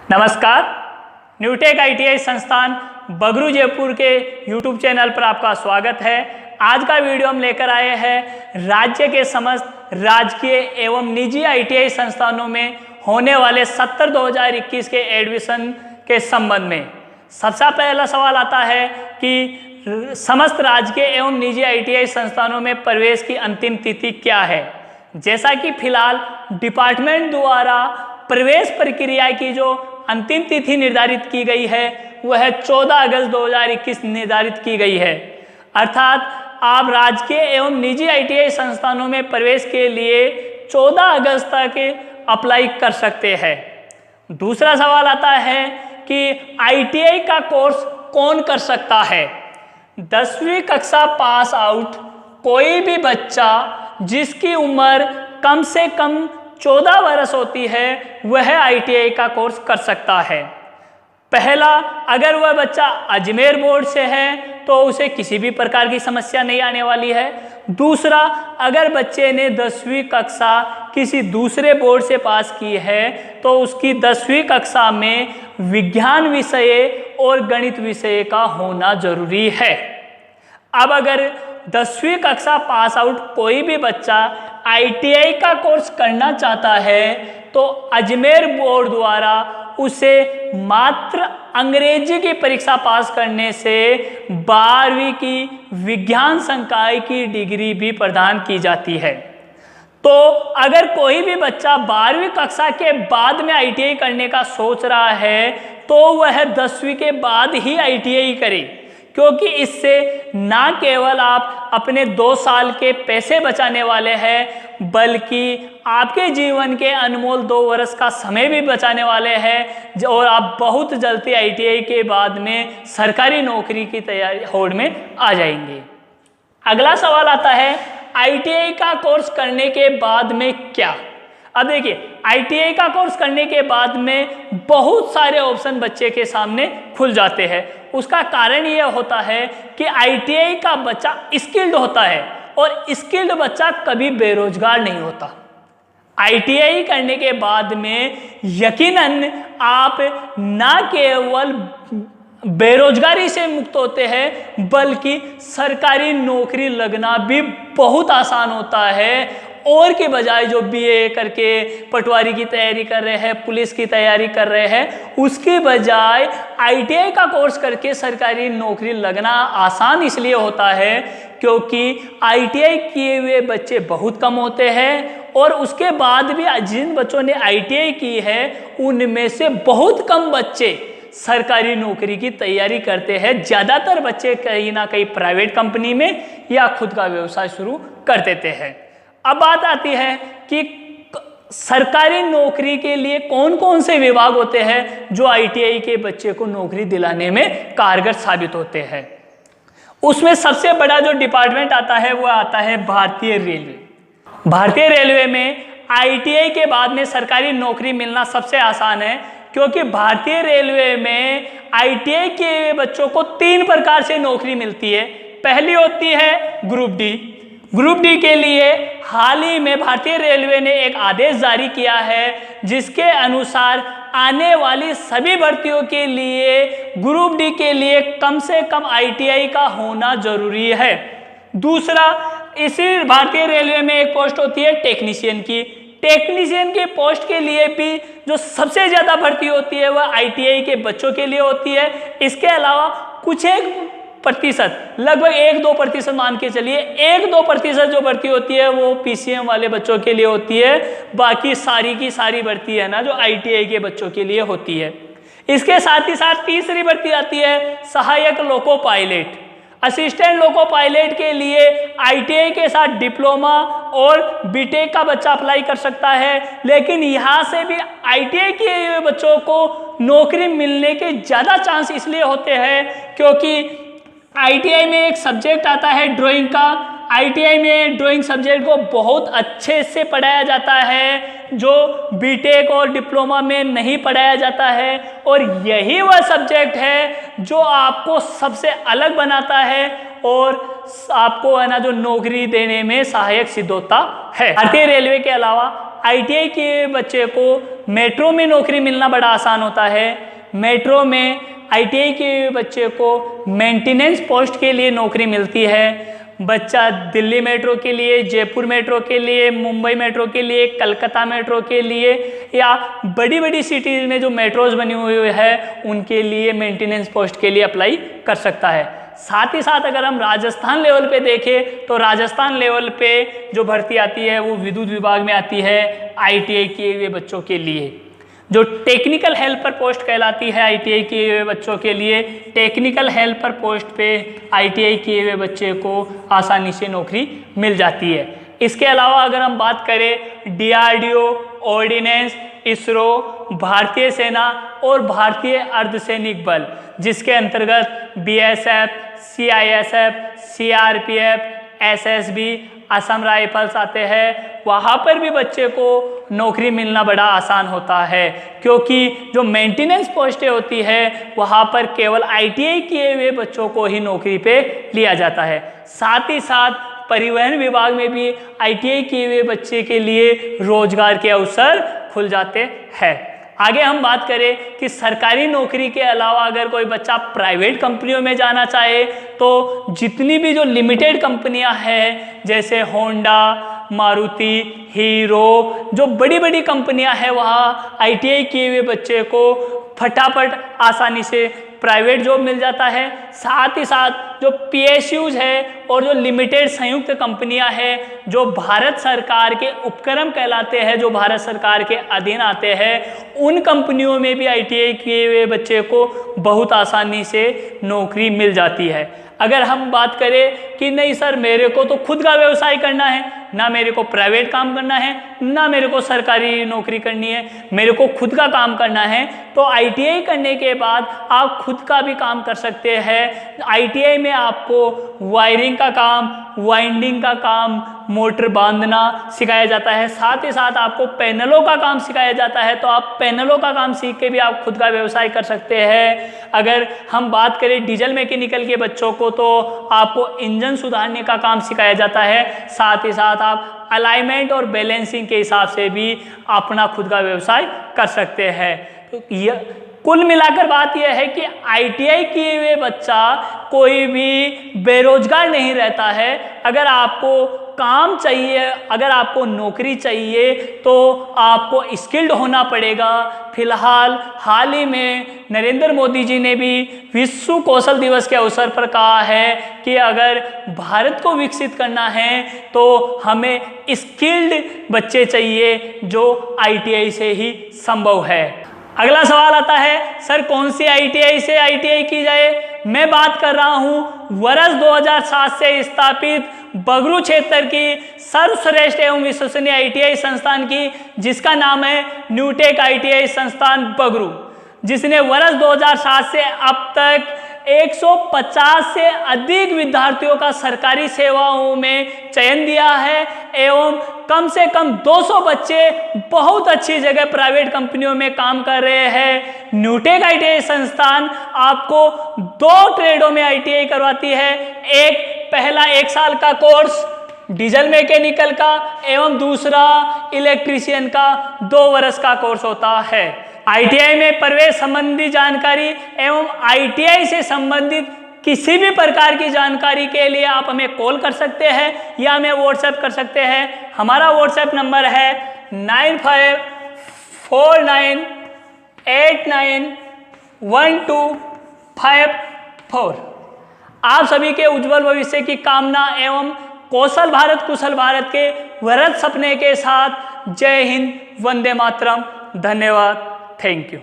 नमस्कार। Newtech ITI संस्थान बगरू जयपुर के यूट्यूब चैनल पर आपका स्वागत है। आज का वीडियो हम लेकर आए हैं राज्य के समस्त राजकीय एवं निजी आईटीआई संस्थानों में होने वाले 70-2021 के एडमिशन के संबंध में। सबसे पहला सवाल आता है कि समस्त राजकीय एवं निजी आईटीआई संस्थानों में प्रवेश की अंतिम तिथि क्या है। जैसा कि फिलहाल डिपार्टमेंट द्वारा प्रवेश प्रक्रिया की जो अंतिम तिथि निर्धारित की गई है वह 14 अगस्त 2021 निर्धारित की गई है। अर्थात आप राजकीय एवं निजी आईटीआई संस्थानों में प्रवेश के लिए 14 अगस्त तक अप्लाई कर सकते हैं। दूसरा सवाल आता है कि आईटीआई का कोर्स कौन कर सकता है। 10वीं कक्षा पास आउट कोई भी बच्चा जिसकी उम्र कम से कम 14 वर्ष होती है वह आईटीआई का कोर्स कर सकता है। पहला, अगर वह बच्चा अजमेर बोर्ड से है तो उसे किसी भी प्रकार की समस्या नहीं आने वाली है। दूसरा, अगर बच्चे ने 10वीं कक्षा किसी दूसरे बोर्ड से पास की है तो उसकी 10वीं कक्षा में विज्ञान विषय और गणित विषय का होना जरूरी है। अब अगर 10वीं कक्षा पास आउट कोई भी बच्चा आईटीआई का कोर्स करना चाहता है तो अजमेर बोर्ड द्वारा उसे मात्र अंग्रेजी की परीक्षा पास करने से 12वीं की विज्ञान संकाय की डिग्री भी प्रदान की जाती है। तो अगर कोई भी बच्चा 12वीं कक्षा के बाद में आईटीआई करने का सोच रहा है तो वह 10वीं के बाद ही आईटीआई करे, क्योंकि इससे ना केवल आप अपने 2 साल के पैसे बचाने वाले हैं बल्कि आपके जीवन के अनमोल 2 वर्ष का समय भी बचाने वाले हैं और आप बहुत जल्दी आईटीआई के बाद में सरकारी नौकरी की तैयारी होड़ में आ जाएंगे। अगला सवाल आता है आईटीआई का कोर्स करने के बाद में क्या। अब देखिए, आईटीआई का कोर्स करने के बाद में बहुत सारे ऑप्शन बच्चे के सामने खुल जाते हैं। उसका कारण यह होता है कि आईटीआई का बच्चा स्किल्ड होता है और स्किल्ड बच्चा कभी बेरोजगार नहीं होता। आईटीआई करने के बाद में यकीनन आप ना केवल बेरोजगारी से मुक्त होते हैं बल्कि सरकारी नौकरी लगना भी बहुत आसान होता है। और के बजाय जो बीए करके पटवारी की तैयारी कर रहे हैं, पुलिस की तैयारी कर रहे हैं, उसके बजाय आईटीआई का कोर्स करके सरकारी नौकरी लगना आसान इसलिए होता है क्योंकि आईटीआई किए हुए बच्चे बहुत कम होते हैं और उसके बाद भी जिन बच्चों ने आईटीआई की है उनमें से बहुत कम बच्चे सरकारी नौकरी की तैयारी करते हैं। ज़्यादातर बच्चे कहीं ना कहीं प्राइवेट कंपनी में या खुद का व्यवसाय शुरू कर देते हैं। अब बात आती है कि सरकारी नौकरी के लिए कौन कौन से विभाग होते हैं जो आईटीआई के बच्चे को नौकरी दिलाने में कारगर साबित होते हैं। उसमें सबसे बड़ा जो डिपार्टमेंट आता है वो आता है भारतीय रेलवे। भारतीय रेलवे में आईटीआई के बाद में सरकारी नौकरी मिलना सबसे आसान है, क्योंकि भारतीय रेलवे में आईटीआई के बच्चों को 3 प्रकार से नौकरी मिलती है। पहली होती है ग्रुप डी। ग्रुप डी के लिए हाल ही में भारतीय रेलवे ने एक आदेश जारी किया है जिसके अनुसार आने वाली सभी भर्तियों के लिए ग्रुप डी के लिए कम से कम आईटीआई का होना जरूरी है। दूसरा, इसी भारतीय रेलवे में एक पोस्ट होती है टेक्नीशियन की। टेक्नीशियन के पोस्ट के लिए भी जो सबसे ज़्यादा भर्ती होती है वह आईटीआई के बच्चों के लिए होती है। इसके अलावा कुछ एक प्रतिशत, लगभग 1-2% मान के चलिए, 1-2% जो भर्ती होती है वो पीसीएम वाले बच्चों के लिए होती है। बाकी सारी की सारी भर्ती है ना जो आईटीआई के बच्चों के लिए होती है। इसके साथ ही साथ तीसरी भर्ती आती है सहायक loco pilot. Assistant loco pilot के लिए आईटीआई के साथ डिप्लोमा और बीटेक का बच्चा अप्लाई कर सकता है, लेकिन यहाँ से भी आईटीआई के बच्चों को नौकरी मिलने के ज़्यादा चांस इसलिए होते हैं क्योंकि आईटीआई में एक सब्जेक्ट आता है ड्राइंग का। आईटीआई में ड्राइंग सब्जेक्ट को बहुत अच्छे से पढ़ाया जाता है जो बीटेक और डिप्लोमा में नहीं पढ़ाया जाता है, और यही वह सब्जेक्ट है जो आपको सबसे अलग बनाता है और आपको है ना जो नौकरी देने में सहायक सिद्ध होता है। भारतीय रेलवे के अलावा ITI के बच्चे को मेट्रो में नौकरी मिलना बड़ा आसान होता है। मेट्रो में ITI के बच्चे को मेंटेनेंस पोस्ट के लिए नौकरी मिलती है। बच्चा दिल्ली मेट्रो के लिए, जयपुर मेट्रो के लिए, मुंबई मेट्रो के लिए, कलकत्ता मेट्रो के लिए या बड़ी बड़ी सिटीज़ में जो मेट्रोज बनी हुई है उनके लिए मेंटेनेंस पोस्ट के लिए अप्लाई कर सकता है। साथ ही साथ अगर हम राजस्थान लेवल पे देखें तो राजस्थान लेवल पे जो भर्ती आती है वो विद्युत विभाग में आती है ITI किए हुए बच्चों के लिए। जो टेक्निकल हेल्पर पोस्ट कहलाती है ITI किए हुए बच्चों के लिए, टेक्निकल हेल्पर पोस्ट पे ITI किए हुए बच्चे को आसानी से नौकरी मिल जाती है। इसके अलावा अगर हम बात करें DRDO, ऑर्डिनेंस, इसरो, भारतीय सेना और भारतीय अर्धसैनिक बल जिसके अंतर्गत BSF, CISF, CRPF, SSB, Assam rifles आते हैं, वहाँ पर भी बच्चे को नौकरी मिलना बड़ा आसान होता है क्योंकि जो मेंटेनेंस पोस्टें होती है वहाँ पर केवल ITI किए हुए बच्चों को ही नौकरी पे लिया जाता है। साथ ही साथ परिवहन विभाग में भी ITI किए हुए बच्चे के लिए रोजगार के अवसर खुल जाते हैं। आगे हम बात करें कि सरकारी नौकरी के अलावा अगर कोई बच्चा प्राइवेट कंपनियों में जाना चाहे तो जितनी भी जो लिमिटेड कंपनियां हैं जैसे होंडा, मारुति, हीरो, जो बड़ी बड़ी कंपनियां हैं वहाँ ITI किए हुए बच्चे को फटाफट आसानी से प्राइवेट जॉब मिल जाता है। साथ ही साथ जो PSUs है और जो लिमिटेड संयुक्त कंपनियां हैं जो भारत सरकार के उपक्रम कहलाते हैं, जो भारत सरकार के अधीन आते हैं, उन कंपनियों में भी ITI किए हुए बच्चे को बहुत आसानी से नौकरी मिल जाती है। अगर हम बात करें कि नहीं सर मेरे को तो खुद का व्यवसाय करना है, ना मेरे को प्राइवेट काम करना है, ना मेरे को सरकारी नौकरी करनी है, मेरे को खुद का काम करना है, तो ITI करने के बाद आप खुद का भी काम कर सकते हैं। ITI में आपको वायरिंग का काम, वाइंडिंग का काम, मोटर बांधना सिखाया जाता है। साथ ही साथ आपको पैनलों का काम सिखाया जाता है, तो आप पैनलों का काम सीख के भी आप खुद का व्यवसाय कर सकते हैं। अगर हम बात करें डीजल मैकेनिकल के बच्चों को तो आपको इंजन सुधारने का काम सिखाया जाता है। साथ ही साथ आप अलाइनमेंट और बैलेंसिंग के हिसाब से भी अपना खुद का व्यवसाय कर सकते हैं। तो यह कुल मिलाकर बात यह है कि ITI किए हुए बच्चा कोई भी बेरोजगार नहीं रहता है। अगर आपको काम चाहिए, अगर आपको नौकरी चाहिए तो आपको स्किल्ड होना पड़ेगा। फिलहाल हाल ही में नरेंद्र मोदी जी ने भी विश्व कौशल दिवस के अवसर पर कहा है कि अगर भारत को विकसित करना है तो हमें स्किल्ड बच्चे चाहिए, जो ITI से ही संभव है। अगला सवाल आता है सर कौन सी ITI से ITI की जाए। मैं बात कर रहा हूं वर्ष 2007 से स्थापित बगरू क्षेत्र की सर्वश्रेष्ठ एवं विश्वसनीय ITI संस्थान की, जिसका नाम है न्यूटेक ITI संस्थान बगरू, जिसने वर्ष 2007 से अब तक 150 से अधिक विद्यार्थियों का सरकारी सेवाओं में चयन दिया है एवं कम से कम 200 बच्चे बहुत अच्छी जगह प्राइवेट कंपनियों में काम कर रहे हैं। न्यूटेक ITI संस्थान आपको 2 ट्रेडों में ITI करवाती है। एक पहला 1 साल का कोर्स डीजल मैकेनिकल का एवं दूसरा इलेक्ट्रीशियन का 2 वर्ष का कोर्स होता है। ITI में प्रवेश संबंधी जानकारी एवं ITI से संबंधित किसी भी प्रकार की जानकारी के लिए आप हमें कॉल कर सकते हैं या हमें व्हाट्सएप कर सकते हैं। हमारा व्हाट्सएप नंबर है 9549891254। आप सभी के उज्जवल भविष्य की कामना एवं कौशल भारत कुशल भारत के वृहत सपने के साथ जय हिंद, वंदे मातरम। धन्यवाद, थैंक यू।